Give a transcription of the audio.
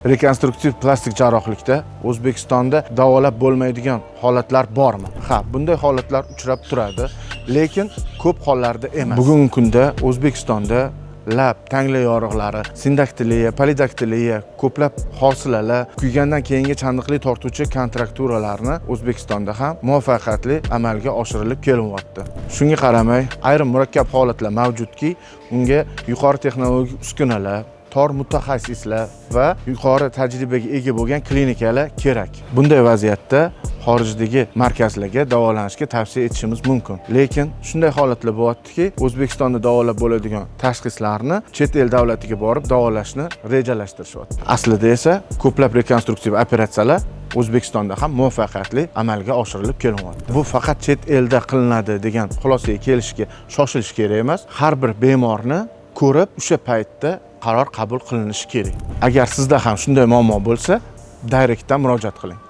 Rekonstruktiv plastik jarrohlikda O'zbekistonda davolab bo'lmaydigan holatlar bormi? Ha, bunday holatlar uchrab turadi, lekin ko'p hollarda emas. Bugungi kunda O'zbekistonda lab, tangla yoriqlari, sindaktiliya, polidaktiliya, ko'plab hosilalar, kuygandan keyingi chandiqli tortuvchi kontrakturalarni O'zbekistonda ham muvaffaqiyatli amalga oshirilib kelyapti. Shunga qaramay, ayrim murakkab holatlar mavjudki, unga yuqori texnologik uskunalar, tor mutaxassislar va yuqori tajribaga ega bo'lgan klinikalar kerak. Bunday vaziyatda xorijdagi markazlarga davolanishga tavsiya etishimiz mumkin. Lekin shunday holatlar bo'lyaptiki, O'zbekistonda davolab bo'ladigan tashxislarni chet el davlatiga borib davolashni rejalashtirishyapti. Aslida esa ko'plab rekonstruktiv operatsiyalar O'zbekistonda ham muvaffaqiyatli amalga oshirilib kelyapti. Bu faqat chet elda qilinadi degan xulosaga kelishga shoshilish kerak emas. Har bir bemorni ko'rib, o'sha paytda qaror qabul qilinishi kerak. Agar sizda ham shunday muammo bo'lsa, direktdan murojaat qiling.